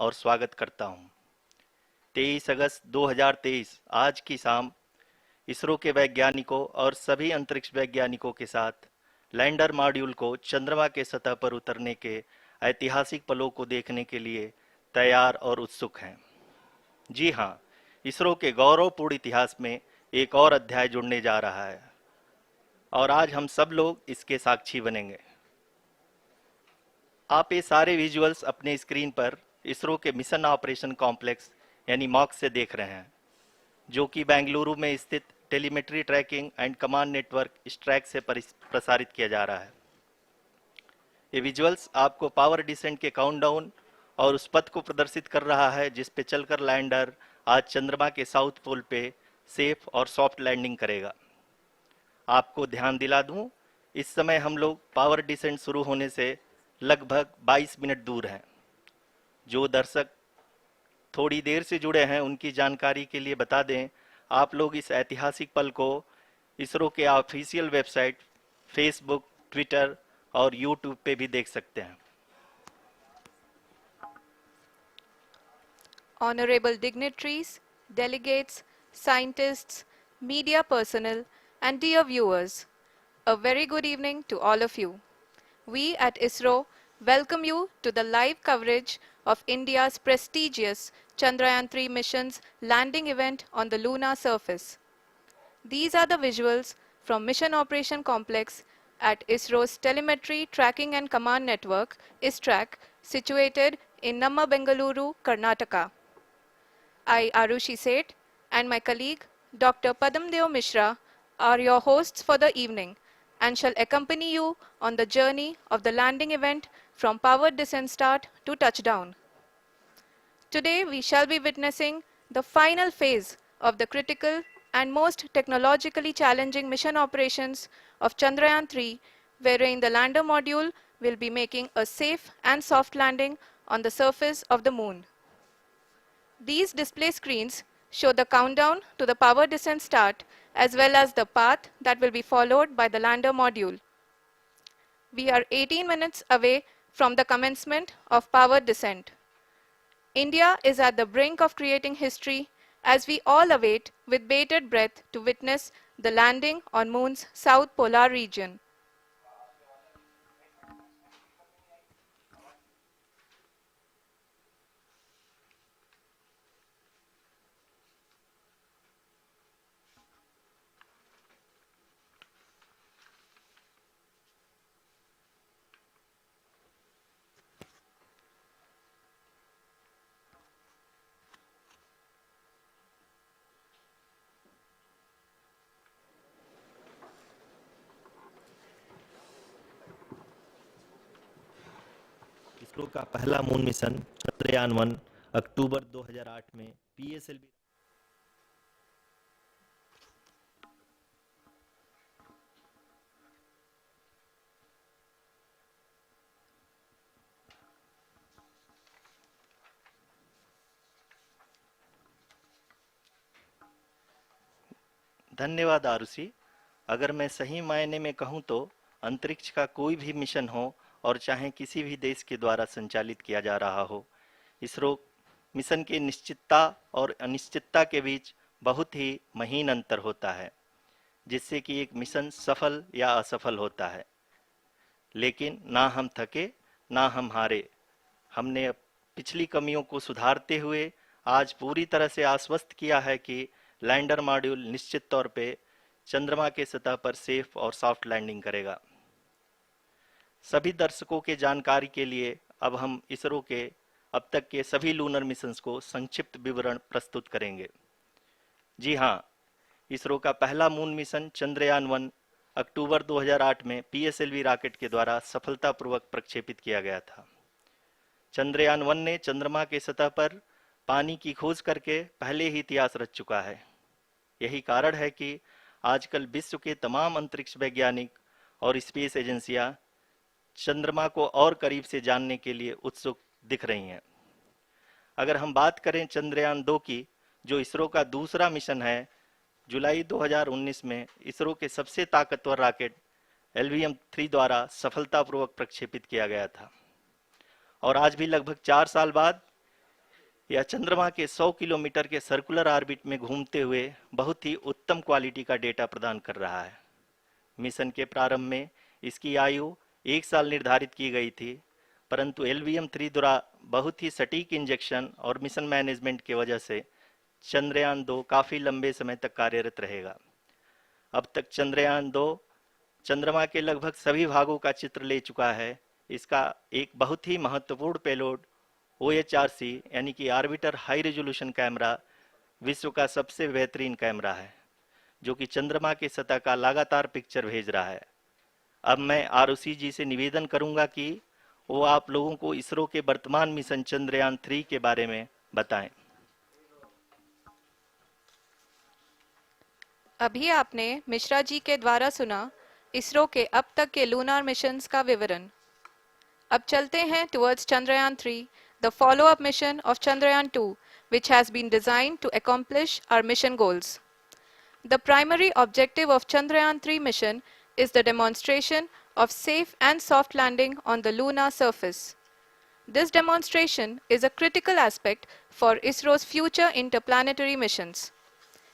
और स्वागत करता हूं। 23 अगस्त 2023 आज की शाम इसरो के वैज्ञानिकों और सभी अंतरिक्ष वैज्ञानिकों के साथ लैंडर मॉड्यूल को चंद्रमा के सतह पर उतरने के ऐतिहासिक पलों को देखने के लिए तैयार और उत्सुक हैं। जी हाँ, इसरो के गौरवपूर्ण इतिहास में एक और अध्याय जुड़ने जा रहा है और आज हम सब लोग इसके साक्षी बनेंगे। आप ये सारे विजुअल्स अपने स्क्रीन पर इसरो के मिशन ऑपरेशन कॉम्प्लेक्स यानी मॉक से देख रहे हैं, जो कि बेंगलुरु में स्थित telemetry tracking and command network ISTRAC से प्रसारित किया जा रहा है। ये विजुअल्स आपको पावर डिसेंट के काउंटडाउन और उस पथ को प्रदर्शित कर रहा है जिस पे चलकर लैंडर आज चंद्रमा के साउथ पोल पे सेफ और सॉफ्ट लैंडिंग करेगा। आपको ध्यान दिला दूं, इस समय हम लोग पावर डिसेंट शुरू होने से लगभग 22 मिनट दूर हैं। जो दर्शक थोड़ी देर से जुड़े हैं उनकी जानकारी के लिए बता दें, आप लोग इस ऐतिहासिक पल को इसरो के ऑफिशियल वेबसाइट, फेसबुक, ट्विटर और यूट्यूब पे भी देख सकते हैं। Honorable dignitaries, delegates, scientists, media personnel, and dear viewers, a very good evening to all of you. We at ISRO welcome you to the live coverage of India's prestigious Chandrayaan-3 mission's landing event on the lunar surface. These are the visuals from Mission Operation Complex at ISRO's Telemetry Tracking and Command Network, ISTRAC, situated in Namma, Bengaluru, Karnataka. I, Arushi Seth, and my colleague, Dr. Padamdeo Mishra, are your hosts for the evening and shall accompany you on the journey of the landing event from powered descent start to touchdown. Today, we shall be witnessing the final phase of the critical and most technologically challenging mission operations of Chandrayaan-3, wherein the lander module will be making a safe and soft landing on the surface of the moon. These display screens show the countdown to the power descent start as well as the path that will be followed by the lander module. We are 18 minutes away from the commencement of power descent. India is at the brink of creating history as we all await with bated breath to witness the landing on Moon's south polar region. ISRO का पहला moon mission Chandrayaan one अक्टूबर 2008 में PSLV धन्यवाद आरुषि। अगर मैं सही मायने में कहूं तो अंतरिक्ष का कोई भी मिशन हो और चाहे किसी भी देश के द्वारा संचालित किया जा रहा हो, इसरो मिशन के निश्चितता और अनिश्चितता के बीच बहुत ही महीन अंतर होता है, जिससे कि एक मिशन सफल या असफल होता है। लेकिन ना हम थके ना हम हारे। हमने पिछली कमियों को सुधारते हुए आज पूरी तरह से आश्वस्त किया है कि लैंडर मॉड्यूल निश्चित तौर पे चंद्रमा के सतह पर सेफ और सॉफ्ट लैंडिंग करेगा। सभी दर्शकों के जानकारी के लिए अब हम इसरो के अब तक के सभी लूनर मिशंस को संक्षिप्त विवरण प्रस्तुत करेंगे। जी हाँ, इसरो का पहला मून मिशन चंद्रयान-1 अक्टूबर 2008 में पीएसएलवी रॉकेट के द्वारा सफलतापूर्वक प्रक्षेपित किया गया था। चंद्रयान-1 ने चंद्रमा के सतह पर पानी की खोज करके पहले ही इतिहास रच चुका है। यही कारण है कि आजकल विश्व के तमाम अंतरिक्ष वैज्ञानिक और स्पेस एजेंसियां चंद्रमा को और करीब से जानने के लिए उत्सुक दिख रही हैं। अगर हम बात करें चंद्रयान-2 की, जो इसरो का दूसरा मिशन है, जुलाई 2019 में इसरो के सबसे ताकतवर रॉकेट LVM-3 द्वारा सफलतापूर्वक प्रक्षेपित किया गया था और आज भी लगभग 4 साल बाद यह चंद्रमा के 100 किलोमीटर के सर्कुलर ऑर्बिट में घूमते हुए बहुत ही उत्तम क्वालिटी का डेटा प्रदान कर रहा है। मिशन के प्रारंभ में इसकी आयु 1 साल निर्धारित की गई थी, परंतु LVM-3 द्वारा बहुत ही सटीक इंजेक्शन और मिशन मैनेजमेंट की वजह से चंद्रयान-2 काफी लंबे समय तक कार्यरत रहेगा। अब तक चंद्रयान-2 चंद्रमा के लगभग सभी भागों का चित्र ले चुका है। इसका एक बहुत ही महत्वपूर्ण पेलोड OHRC यानी कि ऑर्बिटर हाई रेजोल्यूशन कैमरा विश्व का सबसे बेहतरीन कैमरा है, जो कि चंद्रमा के सतह का लगातार पिक्चर भेज रहा है। अब मैं ROC जी से निवेदन करूंगा कि वो आप लोगों को इसरो के वर्तमान मिशन चंद्रयान-3 के बारे में बताएं। अभी आपने मिश्रा जी के द्वारा सुना इसरो के अब तक के लूनार मिशंस का विवरण। अब चलते हैं towards Chandrayaan-3, the follow-up mission of Chandrayaan-2, which has been designed to accomplish our mission goals. The primary objective of Chandrayaan-3 mission is the demonstration of safe and soft landing on the lunar surface. This demonstration is a critical aspect for ISRO's future interplanetary missions.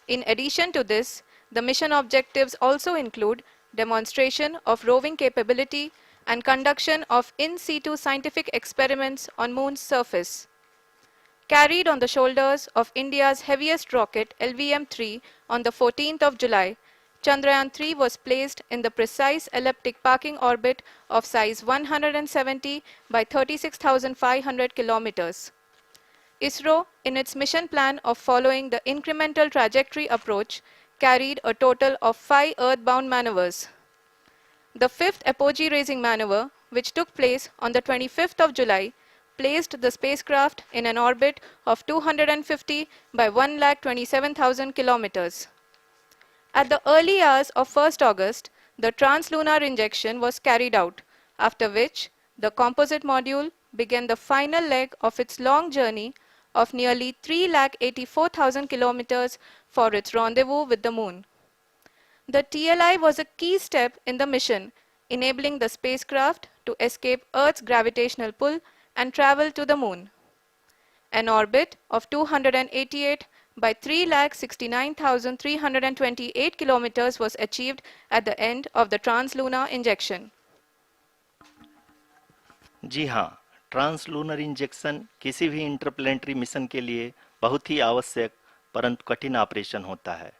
In addition to this, the mission objectives also include demonstration of roving capability and conduction of in situ scientific experiments on Moon's surface. Carried on the shoulders of India's heaviest rocket LVM-3 on the 14th of July, Chandrayaan-3 was placed in the precise elliptic parking orbit of size 170 by 36,500 kilometers. ISRO, in its mission plan of following the incremental trajectory approach, carried a total of 5 earthbound maneuvers. The fifth apogee raising maneuver, which took place on the 25th of July, placed the spacecraft in an orbit of 250 by 1,27,000 kilometers. At the early hours of 1st August, the translunar injection was carried out, after which the composite module began the final leg of its long journey of nearly 3,84,000 kilometers for its rendezvous with the Moon. The TLI was a key step in the mission, enabling the spacecraft to escape Earth's gravitational pull and travel to the Moon. An orbit of 288 by 3,69,328 kilometers was achieved at the end of the translunar injection. जी हाँ, translunar injection किसी भी interplanetary mission के लिए बहुत ही आवश्यक परंतु कठिन operation होता है।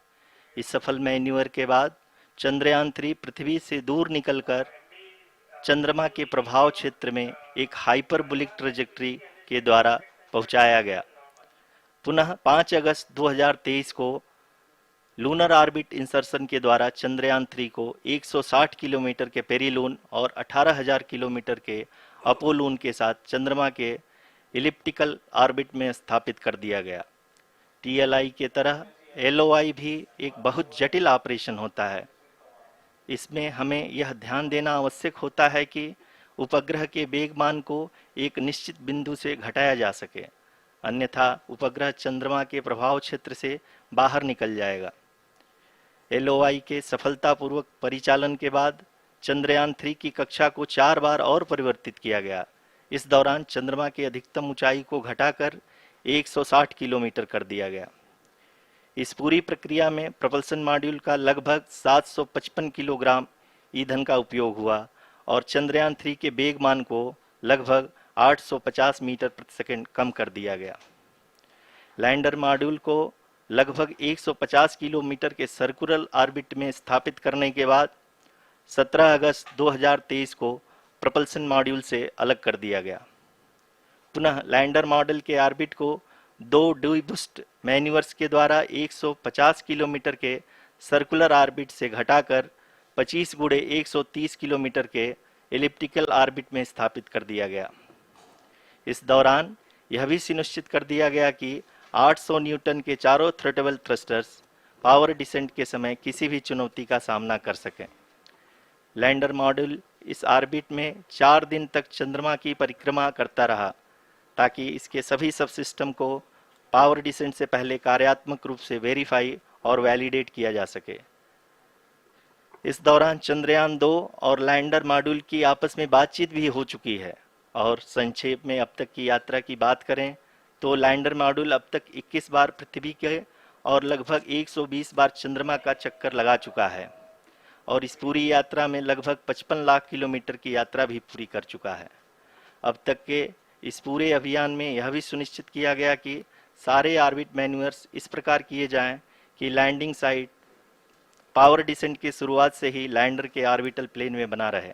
इस सफल मैन्यूवर के बाद चंद्रयान-3 पृथ्वी से दूर निकलकर चंद्रमा के प्रभाव क्षेत्र में एक हाइपरबोलिक ट्रेजेक्टरी के द्वारा पहुंचाया गया। पुनः 5 अगस्त 2023 को लूनर ऑर्बिट इंसर्शन के द्वारा चंद्रयान-3 को 160 किलोमीटर के पेरीलून और 18,000 किलोमीटर के अपोलून के साथ चंद्रमा के इलिप्टिकल ऑर्बिट में स्थापित कर दिया गया। TLI के तरह LOI भी एक बहुत जटिल ऑपरेशन होता है। इसमें हमें यह ध्यान देना आवश्यक होता है कि उपग्रह के वेगमान को एक निश्चित बिंदु से घटाया जा सके, अन्यथा उपग्रह चंद्रमा के प्रभाव क्षेत्र से बाहर निकल जाएगा। LOI के सफलतापूर्वक परिचालन के बाद चंद्रयान-3 की कक्षा को 4 बार और परिवर्तित किया गया। इस दौरान चंद्रमा की अधिकतम ऊंचाई को घटाकर 160 किलोमीटर कर दिया गया। इस पूरी प्रक्रिया में प्रपल्सन मॉड्यूल का लगभग 755 किलोग्राम ईंधन का उपयोग हुआ और चंद्रयान-3 के वेगमान को लगभग 850 मीटर प्रति सेकंड कम कर दिया गया। लैंडर मॉड्यूल को लगभग 150 किलोमीटर के सर्कुलर ऑर्बिट में स्थापित करने के बाद 17 अगस्त 2023 को प्रपल्सन मॉड्यूल से अलग कर दिया गया। पुनः लैंडर मॉडल के ऑर्बिट को 2 डीबूस्ट मैन्यूवर्स के द्वारा 150 किलोमीटर के सर्कुलर ऑर्बिट से घटाकर 25 गुणे 130 किलोमीटर के एलिप्टिकल ऑर्बिट में स्थापित कर दिया गया। इस दौरान यह भी सुनिश्चित कर दिया गया कि 800 न्यूटन के चारों थ्रोटल थ्रस्टर्स पावर डिसेंट के समय किसी भी चुनौती का सामना कर सकें। लैंडर मॉड्यूल इस ऑर्बिट में 4 दिन तक चंद्रमा की परिक्रमा करता रहा ताकि इसके सभी सब सिस्टम को पावर डिसेंट से पहले कार्यात्मक रूप से वेरीफाई और वैलिडेट किया जा सके। इस दौरान चंद्रयान-2 और लैंडर मॉड्यूल की आपस में बातचीत भी हो चुकी है। और संक्षेप में अब तक की यात्रा की बात करें तो लैंडर मॉड्यूल अब तक 21 बार पृथ्वी के और लगभग 120 बार चंद्रमा का चक्कर लगा चुका है और इस पूरी यात्रा में लगभग 55 लाख किलोमीटर की यात्रा भी पूरी कर चुका है। अब तक के इस पूरे अभियान में यह भी सुनिश्चित किया गया कि सारे ऑर्बिट मैन्यूअर्स इस प्रकार किए जाएं कि लैंडिंग साइट पावर डिसेंट की शुरुआत से ही लैंडर के ऑर्बिटल प्लेन में बना रहे।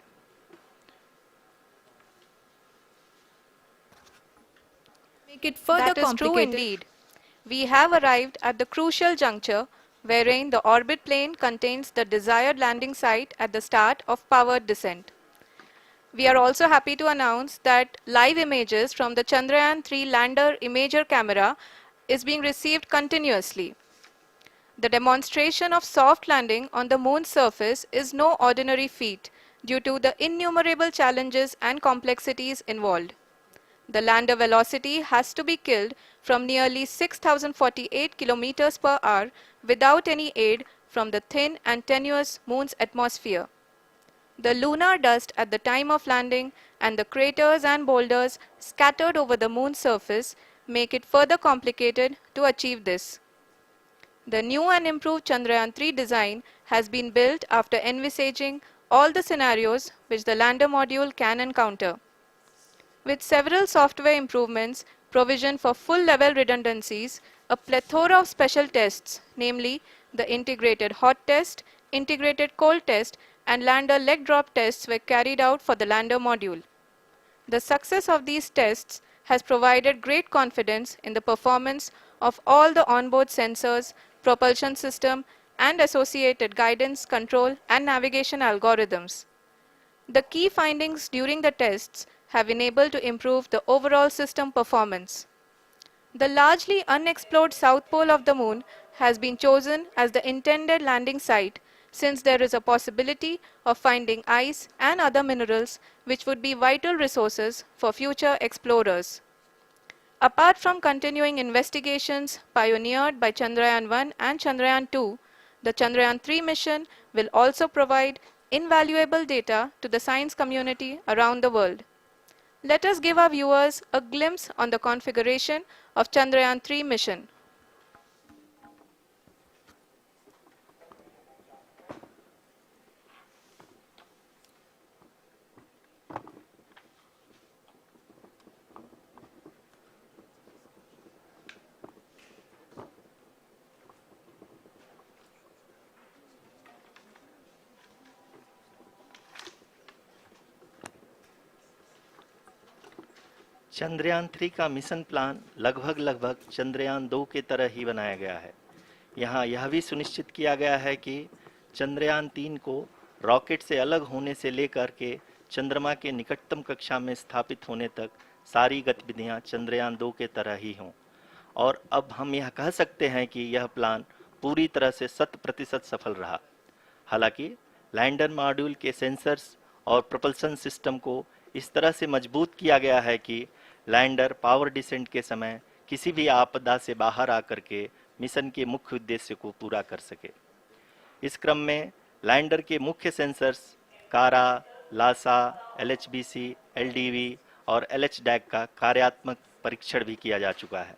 Make it further That is true complicated. indeed. We have arrived at the crucial juncture wherein the orbit plane contains the desired landing site at the start of powered descent. We are also happy to announce that live images from the Chandrayaan-3 lander imager camera is being received continuously. The demonstration of soft landing on the moon's surface is no ordinary feat due to the innumerable challenges and complexities involved. The lander velocity has to be killed from nearly 6,048 kilometers per hour without any aid from the thin and tenuous moon's atmosphere. The lunar dust at the time of landing and the craters and boulders scattered over the moon's surface make it further complicated to achieve this. The new and improved Chandrayaan-3 design has been built after envisaging all the scenarios which the lander module can encounter. With several software improvements, provision for full-level redundancies, a plethora of special tests, namely the integrated hot test, integrated cold test, and lander leg drop tests were carried out for the lander module. The success of these tests has provided great confidence in the performance of all the onboard sensors, propulsion system, and associated guidance, control, and navigation algorithms. The key findings during the tests have enabled to improve the overall system performance. The largely unexplored south pole of the moon has been chosen as the intended landing site since there is a possibility of finding ice and other minerals which would be vital resources for future explorers. Apart from continuing investigations pioneered by Chandrayaan-1 and Chandrayaan-2, the Chandrayaan-3 mission will also provide invaluable data to the science community around the world. Let us give our viewers a glimpse on the configuration of Chandrayaan-3 mission. Chandrayaan 3 का mission plan लगभग चंद्रयान 2 के तरह ही बनाया गया है। यहाँ यह भी सुनिश्चित किया गया है कि चंद्रयान 3 को रॉकेट से अलग होने से लेकर के चंद्रमा के निकटतम कक्षा में स्थापित होने तक सारी गतिविधियां चंद्रयान 2 के तरह ही हों। और अब हम यह कह सकते हैं कि यह प्लान पूरी तरह से 100% सफल रहा। हालांकि लैंडर मॉड्यूल के सेंसर्स और propulsion सिस्टम को इस तरह से मजबूत किया गया है कि लैंडर पावर डिसेंट के समय किसी भी आपदा से बाहर आकर के मिशन के मुख्य उद्देश्य को पूरा कर सके। इस क्रम में लैंडर के मुख्य सेंसर्स कारा, लासा, LHBC, LDV और LHDAC का कार्यात्मक परीक्षण भी किया जा चुका है।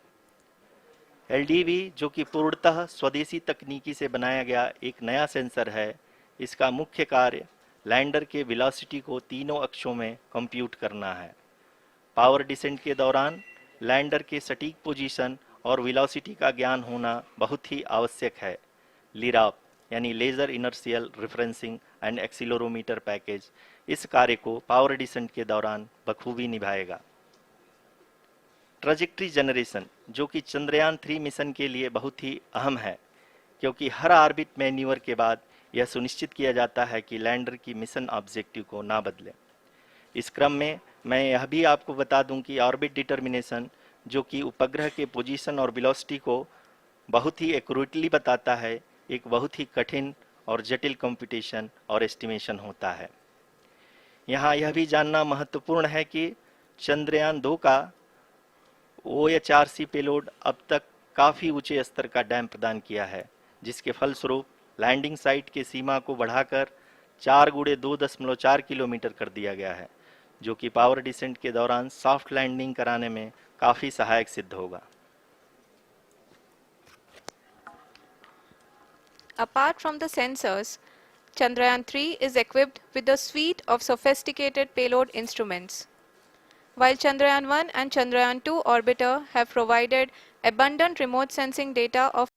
LDV जो कि पूर्णतः स्वदेशी तकनीकी से बनाया गया एक नया सेंसर है, इसका मुख्य कार्य लैंडर के वेलोसिटी को तीनों अक्षों में कंप्यूट करना है। पावर डिसेंट के दौरान लैंडर के सटीक पोजीशन और वेलोसिटी का ज्ञान होना बहुत ही आवश्यक है। लिराप यानी laser inertial referencing and accelerometer package इस कार्य को पावर डिसेंट के दौरान बखूबी निभाएगा। ट्रैजेक्टरी जनरेशन जो कि चंद्रयान 3 मिशन के लिए बहुत ही अहम है, क्योंकि हर ऑर्बिट मैन्यूवर के बाद यह सुनिश्चित किया जाता है कि लैंडर की मिशन ऑब्जेक्टिव को ना बदले। इस क्रम में मैं यह भी आपको बता दूं कि ऑर्बिट डिटर्मिनेशन जो कि उपग्रह के पोजीशन और वेलोसिटी को बहुत ही एक्यूरेटली बताता है, एक बहुत ही कठिन और जटिल कंप्यूटेशन और एस्टिमेशन होता है। यहाँ यह भी जानना महत्वपूर्ण है कि चंद्रयान 2 का OHRC पेलोड अब तक काफ़ी ऊंचे स्तर का डैम प्रदान किया है, जिसके फलस्वरूप लैंडिंग साइट के सीमा को बढ़ाकर 4 गुणे 2.4 किलोमीटर कर दिया गया है, जो कि पावर डिसेंट के दौरान सॉफ्ट लैंडिंग कराने में काफ़ी सहायक सिद्ध होगा। Apart from the sensors, Chandrayaan 3 is equipped with a suite of sophisticated payload instruments. While Chandrayaan 1 and Chandrayaan 2 orbiter have provided abundant remote sensing data of